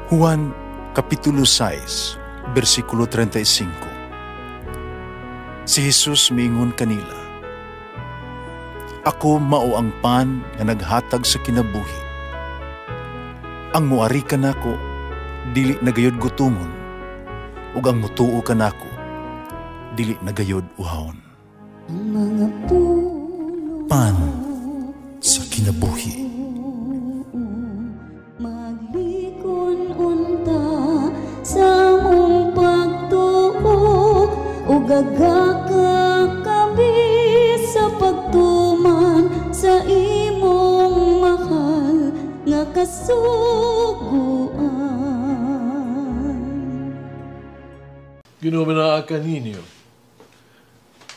Juan Kapitulo 6, versikulo 35. Si Jesus miingon kanila, "Ako mao ang pan nga naghatag sa kinabuhi. Ang muari kanako dili nagayod gutomon, ug ang mutuo kanako dili nagayod uhawon." Pan sa kinabuhi. Gagaka kami sa pagtuman sa imong mahal nga kasuguan. Ginumanaakan ninyo.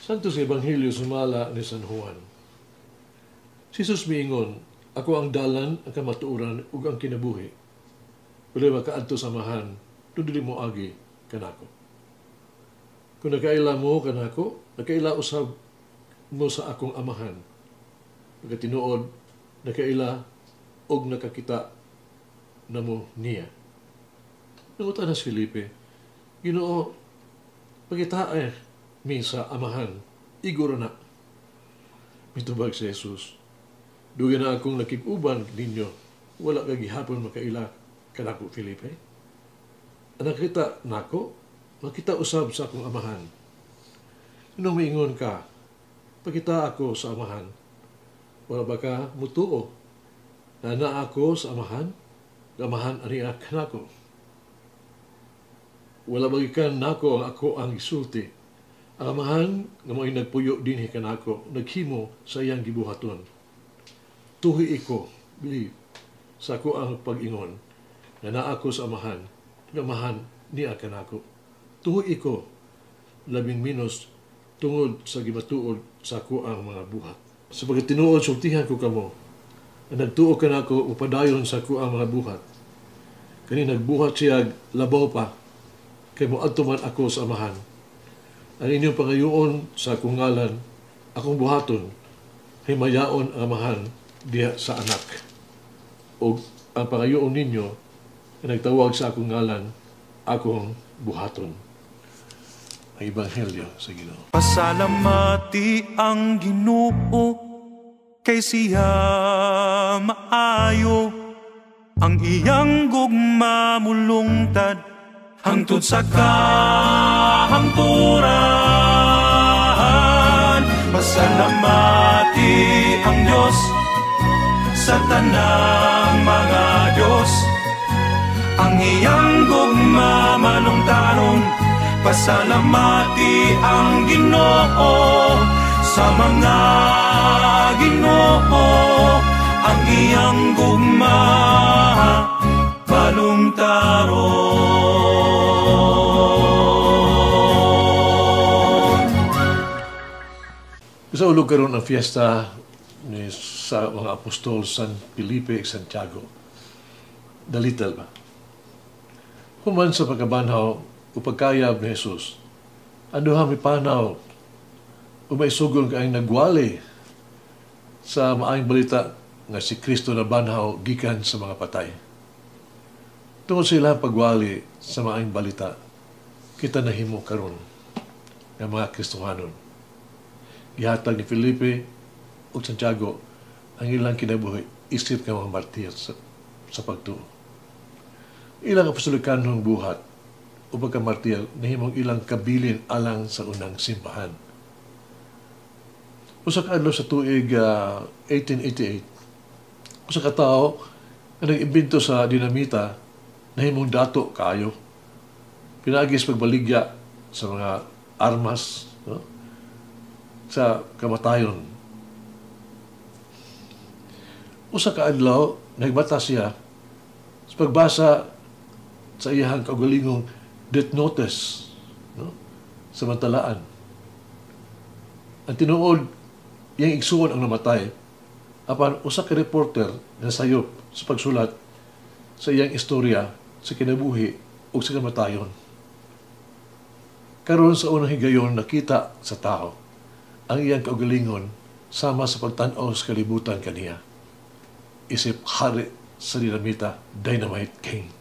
Santo sa Ebanghelyo sumala ni San Juan. Si Jesus miingon, "Ako ang dalan, ang kamatuoran, ug ang kinabuhi. Walay makaadto samahan, dili mo agi kanako. Kung nakaila mo kanako, nakaila usab mo sa akong amahan. Pagkatinuod, nakaila og nakakita namo niya." Nangutan na si Felipe, "Ginoo, pagitae mi sa amahan, iguro na." Mitubag si Jesus, "Dugi na akong nakig-uban ninyo, wala ka gihapon makaila kanako, Felipe. Ang nakita nako, makita usab sa akong amahan. Nung miingon ka, pagkita ako sa amahan, wala ba ka mutuo na naa ako sa amahan, amahan aniya kanako? Wala ba ikan nako ang ako ang isulti, ang amahan nga mo'y nagpuyo dinhi kanako, naghimo sa iyang gibuhaton. Tuhi iko, believe, sa ako ang pag-ingon, na naa ako sa amahan, amahan niya kanako. Tuhoy iko, labing minus, tungod sa gimatuod sa ako ang mga buhat. Sa pagkatinuod, sultihan ko kamo, na nagtuo ka na ako upadayon sa ako ang mga buhat. Kani nagbuhat siya labaw pa, kay moadto man ako sa amahan. Ang inyong pangayoon sa akong ngalan, akong buhaton, himayaon ang amahan diha sa anak. O ang pangayoon ninyo, na nagtawag sa akong ngalan, akong buhaton." Ang Ebanghelyo sa Ginoo. Pasalamati ang Ginoo, kay siya maayo, ang iyang gugma mulungtad hangtod sa kahangturan. Pasalamati ang Diyos sa tanang mga Diyos, ang iyang gugma malungtaron. Pasalamati ang Ginoo sa mga Ginoo, ang iyang gugma malungtaron. Sa ulog karon ang fiesta ni sa mga apostol San Felipe ug Santiago. Dalital ba? Human sa pagkabanhaw o pagkayab ni Jesus, ano ha may panaw o may sugol kaayong nagwali sa maayong balita nga si Kristo na banhaw gikan sa mga patay. Tungod sila pagwali sa maayong balita, kita nahimo karon ng mga Kristohanon. Gihatag ni Felipe o Santiago ang ilang kinabuhi, isip ka mga martir sa pagtuo. Ilang apostolikanong buhat o pagkamartir, nahimong ilang kabilin alang sa unang simbahan. Usa ka adlaw sa tuig 1888, usa ka tawo nga nag-imbento sa dinamita, nahimong dato kaayo. Pinagis pagbaligya sa mga armas, no? Sa kamatayon. Usa ka adlaw, nagbata siya sa pagbasa sa iyang kaugalingong death notice, no? Sa mantalaan. Ang tinuod, iyang igsuon ang namatay, apan usa ka reporter na sayop sa pagsulat sa iyang istorya sa kinabuhi o sa kamatayon. Karon sa unang higayon nakita sa tao ang iyang kaugalingon sama sa pagtan-aw sa kalibutan kaniya. Isip hari sa dinamita, Dynamite King.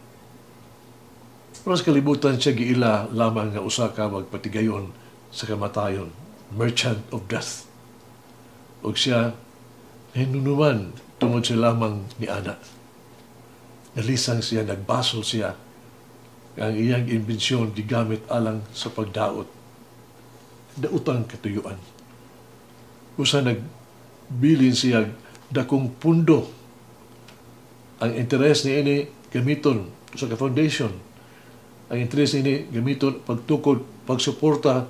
Pero sa kalibutan siya giila lamang nga usa ka magpatigayon sa kamatayon, merchant of death. O siya, hinunuman tungod siya lamang ni Ana. Nalisang siya, nagbasol siya. Ang iyang imbensyon gigamit alang sa pagdaot. Dautang katuyuan. Usa nagbilin siya dakong pundo. Ang interes ni ini gamiton sa ka-foundation. Ang interes ni gamiton pagtukod, pagsuporta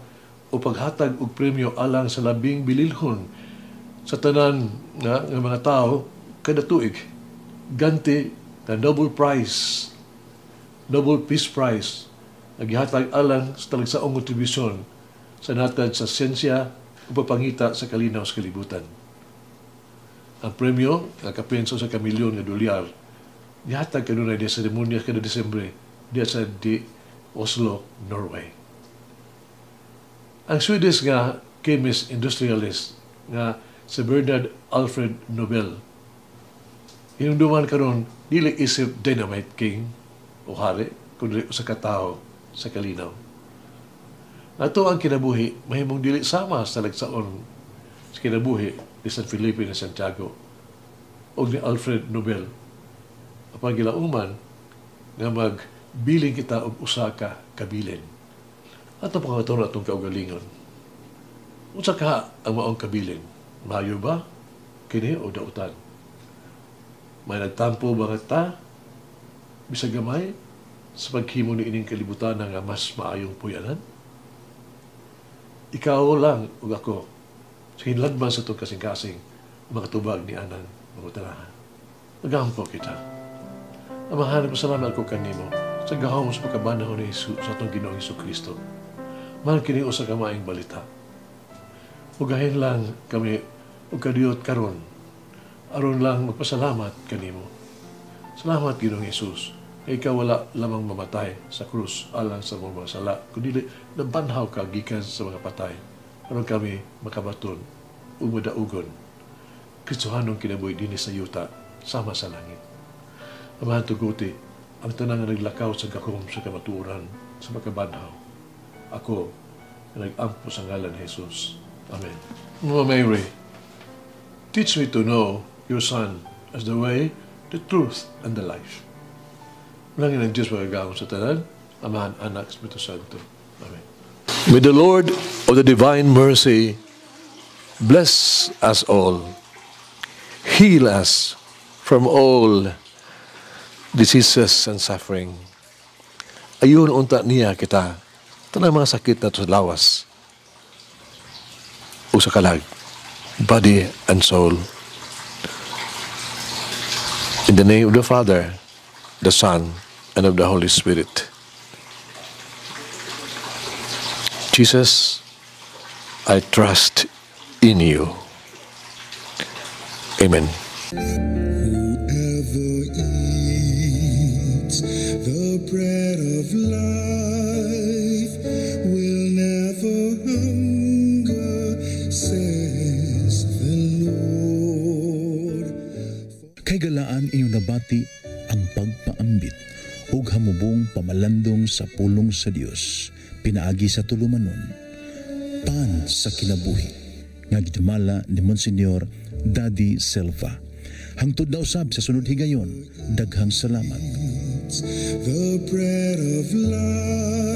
o paghatag og premyo alang sa labing bililhon sa tanan nga mga tao kada tuig. Ganti na Nobel Prize, Nobel Peace Prize, naghihatag alang sa talagsaong kontribusyon sa natad sa siyensya o papangita sa kalinaw sa kalibutan. Ang premyo, nga kapenso sa kamilyon nga dolyar, gihatag kanunay di seremonya kada Desembre di sa Oslo, Norway. Ang Swedish nga chemist industrialist nga si Bernard Alfred Nobel, hinumduman karon dili isip dynamite king o hari, kundi sa katao sa kalinaw. Ato ang kinabuhi, mahimong dili sama sa lagsaon sa kinabuhi ni San Felipe ni Santiago o ni Alfred Nobel. Apang gilauman nga magbiling kita og usa ka kabilin. Ato pangaton atong kaugalingon. Unsa ka ang maong kabilin? Mayo ba? Kini o dautan? May nagtampo ba nga ta? Bisag gamay sa paghimo ni ining kalibutan nga mas maayong puyanan? Ikaw lang ug ako sa hinlagman sa itong kasing-kasing makatubag ni Anan mangutanahan. Nagampo kita. Amahan, pasalamat ko kanimo sa gahom sa pagkabanahon ni Jesus sa itong Ginoong Jesucristo. Mahal kini usa ka maayong balita. Ugahin lang kami ug kadiyot karon aron lang magpasalamat kanimo. Salamat Ginoong Jesus. Ikaw wala lamang mamatay sa krus alang sa mga sala, kundi nabanhaw ka gikan sa mga patay. Aron kami makabaton, umudaugon, Kristohanong kinabuhi din sa yuta, sama sa langit. Amahan tuguti, ang tanang naglakaw sa gakom sa kamaturan, sa makabanhaw. Ako, nag-ampo sa ngalan ni Jesus. Amen. Mama Mary, teach me to know your Son as the way, the truth, and the life. Ulangin ang Diyos magagawang sa tanan, Amahan, Anak, Espiritu Santo. Amen. May the Lord of the divine mercy bless us all, heal us from all diseases and suffering. Ayun unta niya kita, tanang mga sakit na sa lawas, o sa kalag, body and soul. In the name of the Father, the Son, and of the Holy Spirit. Jesus, I trust in you. Amen. Whoever eats the bread of life will never hunger, says the Lord. Kay galaan inyong nabati ang pagpaambit ug hamubong pamalandong sa pulong sa Dios pinaagi sa tulumanon pan sa kinabuhi nga gidumala ni Monsignor Daddy Silva. Hangtod na usab sa sunod higayon, daghang salamat. The bread of life.